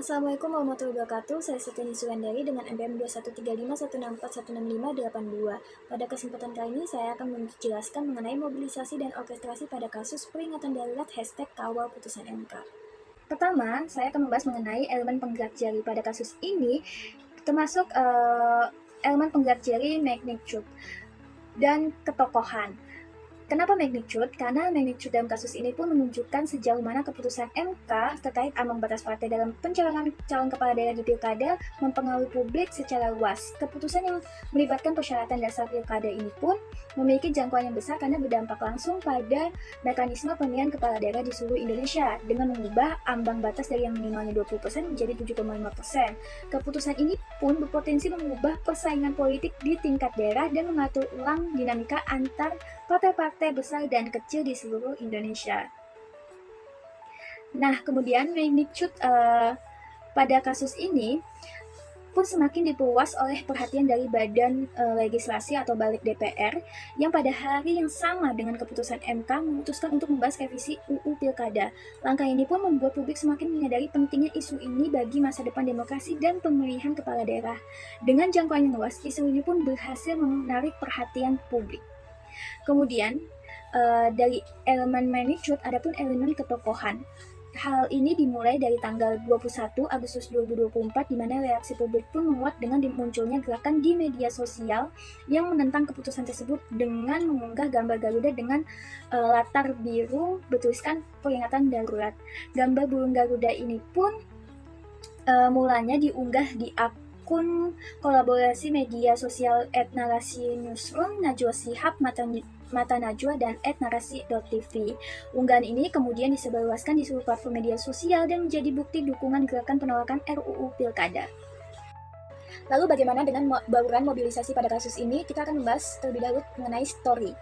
Assalamualaikum warahmatullahi wabarakatuh. Saya Setiani Sulandari dengan NPM 2135164165882. Pada kesempatan kali ini saya akan menjelaskan mengenai mobilisasi dan orkestrasi pada kasus peringatan darurat #kawal putusan MK. Pertama, saya akan membahas mengenai elemen penggerak jari pada kasus ini, termasuk elemen penggerak jari magnitude dan ketokohan. Kenapa magnitude? Karena magnitude dalam kasus ini pun menunjukkan sejauh mana keputusan MK terkait ambang batas partai dalam pencalonan calon kepala daerah di pilkada mempengaruhi publik secara luas. Keputusan yang melibatkan persyaratan dasar pilkada ini pun memiliki jangkauan yang besar karena berdampak langsung pada mekanisme pemilihan kepala daerah di seluruh Indonesia dengan mengubah ambang batas dari yang minimalnya 20% menjadi 7,5%. Keputusan ini pun berpotensi mengubah persaingan politik di tingkat daerah dan mengatur ulang dinamika antar partai-partai besar dan kecil di seluruh Indonesia. Nah, kemudian magnitude pada kasus ini pun semakin diperluas oleh perhatian dari Badan Legislasi atau Balik DPR yang pada hari yang sama dengan keputusan MK memutuskan untuk membahas revisi UU Pilkada. Langkah ini pun membuat publik semakin menyadari pentingnya isu ini bagi masa depan demokrasi dan pemilihan kepala daerah. Dengan jangkauan yang luas, isu ini pun berhasil menarik perhatian publik. Kemudian, dari elemen magnitude, adapun elemen ketokohan. Hal ini dimulai dari tanggal 21 Agustus 2024, di mana reaksi publik pun menguat dengan munculnya gerakan di media sosial yang menentang keputusan tersebut dengan mengunggah gambar Garuda dengan latar biru bertuliskan peringatan darurat. Gambar burung Garuda ini pun mulanya diunggah di akun kolaborasi media sosial @narasi_newsroom, Najwa Shihab, Mata Najwa, dan @narasi.tv. Unggahan ini kemudian disebarluaskan di seluruh platform media sosial dan menjadi bukti dukungan gerakan penolakan RUU Pilkada. Lalu bagaimana dengan bauran mobilisasi pada kasus ini? Kita akan membahas terlebih dahulu mengenai story.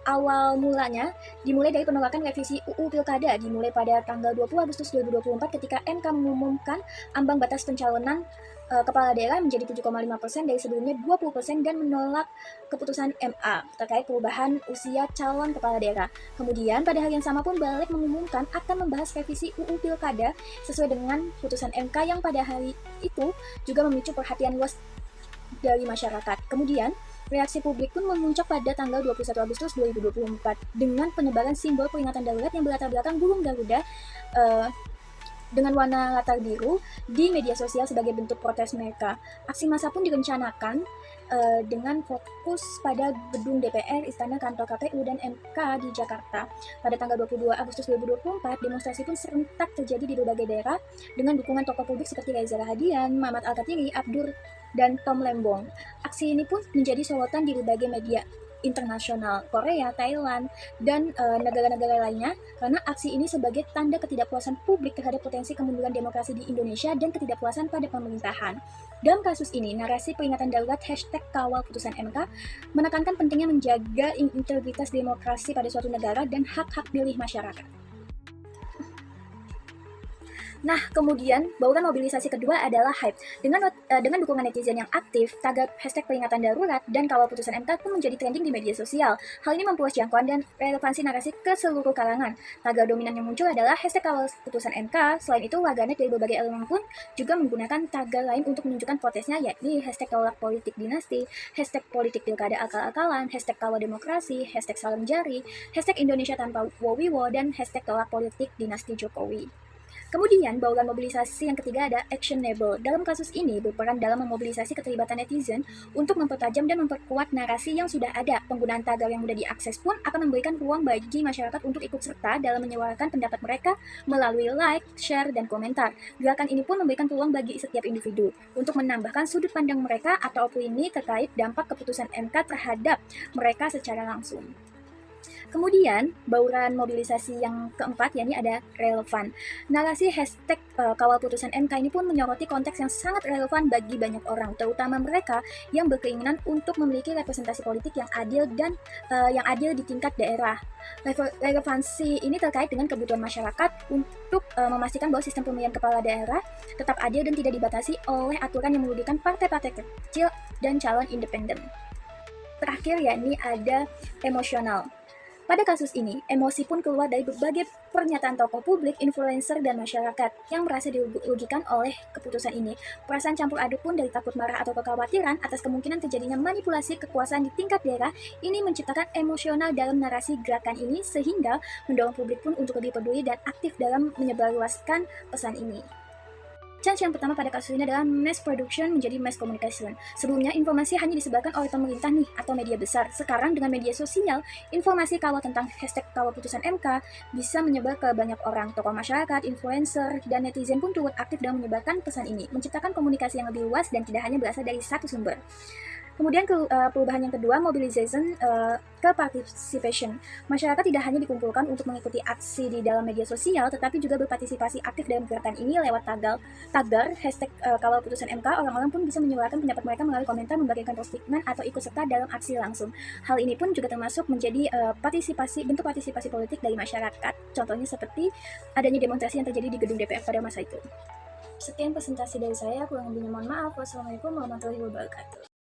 Awal mulanya dimulai dari penolakan revisi UU Pilkada, dimulai pada tanggal 20 Agustus 2024 ketika MK mengumumkan ambang batas pencalonan kepala daerah menjadi 7,5% dari sebelumnya 20% dan menolak keputusan MA terkait perubahan usia calon kepala daerah. Kemudian pada hari yang sama pun Balik mengumumkan akan membahas revisi UU Pilkada sesuai dengan putusan MK yang pada hari itu juga memicu perhatian luas dari masyarakat. Kemudian reaksi publik pun memuncak pada tanggal 21 Agustus 2024 dengan penyebaran simbol peringatan darurat yang berlatar belakang burung Garuda dengan warna latar biru di media sosial sebagai bentuk protes mereka. Aksi massa pun direncanakan dengan fokus pada gedung DPR, Istana, Kantor KPU, dan MK di Jakarta. Pada tanggal 22 Agustus 2024, demonstrasi pun serentak terjadi di berbagai daerah dengan dukungan tokoh publik seperti Reza Rahadian, Mamat Al-Katiri, Abdur, dan Tom Lembong. Aksi ini pun menjadi sorotan di berbagai media internasional, Korea, Thailand, dan negara-negara lainnya karena aksi ini sebagai tanda ketidakpuasan publik terhadap potensi kemunduran demokrasi di Indonesia dan ketidakpuasan pada pemerintahan. Dalam kasus ini, narasi peringatan darurat #kawal putusan MK menekankan pentingnya menjaga integritas demokrasi pada suatu negara dan hak-hak pilih masyarakat. Nah, kemudian bauran mobilisasi kedua adalah hype. Dengan dukungan netizen yang aktif, tagar #peringatan darurat dan kawal putusan MK pun menjadi trending di media sosial. Hal ini memperluas jangkauan dan relevansi narasi ke seluruh kalangan. Tagar dominan yang muncul adalah #kawal putusan MK. Selain itu, warganet dari berbagai elemen pun juga menggunakan tagar lain untuk menunjukkan protesnya, yakni #tolak politik dinasti, #politik pilkada akal-akalan, #kawal demokrasi, #salam jari, #Indonesia tanpa Wowiwo, dan #tolak politik dinasti Jokowi. Kemudian, bauran mobilisasi yang ketiga ada actionable. Dalam kasus ini, berperan dalam memobilisasi keterlibatan netizen untuk mempertajam dan memperkuat narasi yang sudah ada. Penggunaan tagar yang mudah diakses pun akan memberikan ruang bagi masyarakat untuk ikut serta dalam menyuarakan pendapat mereka melalui like, share, dan komentar. Gerakan ini pun memberikan peluang bagi setiap individu untuk menambahkan sudut pandang mereka atau opini terkait dampak keputusan MK terhadap mereka secara langsung. Kemudian, bauran mobilisasi yang keempat, yakni ada relevan. Narasi #kawal putusan MK ini pun menyoroti konteks yang sangat relevan bagi banyak orang, terutama mereka yang berkeinginan untuk memiliki representasi politik yang adil dan yang adil di tingkat daerah. Relevansi ini terkait dengan kebutuhan masyarakat untuk memastikan bahwa sistem pemilihan kepala daerah tetap adil dan tidak dibatasi oleh aturan yang merugikan partai-partai kecil dan calon independen. Terakhir, yakni ada emosional. Pada kasus ini, emosi pun keluar dari berbagai pernyataan tokoh publik, influencer, dan masyarakat yang merasa dirugikan oleh keputusan ini. Perasaan campur aduk pun dari takut marah atau kekhawatiran atas kemungkinan terjadinya manipulasi kekuasaan di tingkat daerah ini menciptakan emosional dalam narasi gerakan ini sehingga mendorong publik pun untuk lebih peduli dan aktif dalam menyebarluaskan pesan ini. Chance yang pertama pada kasus ini adalah mass production menjadi mass communication. Sebelumnya, informasi hanya disebarkan oleh pemerintah nih atau media besar. Sekarang dengan media sosial, informasi kawal tentang hashtag kawal putusan MK bisa menyebar ke banyak orang. Tokoh masyarakat, influencer, dan netizen pun turut aktif dalam menyebarkan pesan ini, menciptakan komunikasi yang lebih luas dan tidak hanya berasal dari satu sumber. Kemudian perubahan yang kedua, mobilization ke participation. Masyarakat tidak hanya dikumpulkan untuk mengikuti aksi di dalam media sosial, tetapi juga berpartisipasi aktif dalam gerakan ini lewat tagar, hashtag kawal putusan MK. Orang-orang pun bisa menyuarakan pendapat mereka melalui komentar, membagikan postingan, atau ikut serta dalam aksi langsung. Hal ini pun juga termasuk menjadi bentuk partisipasi politik dari masyarakat. Contohnya seperti adanya demonstrasi yang terjadi di gedung DPR pada masa itu. Sekian presentasi dari saya, kurang lebihnya mohon maaf. Wassalamualaikum warahmatullahi wabarakatuh.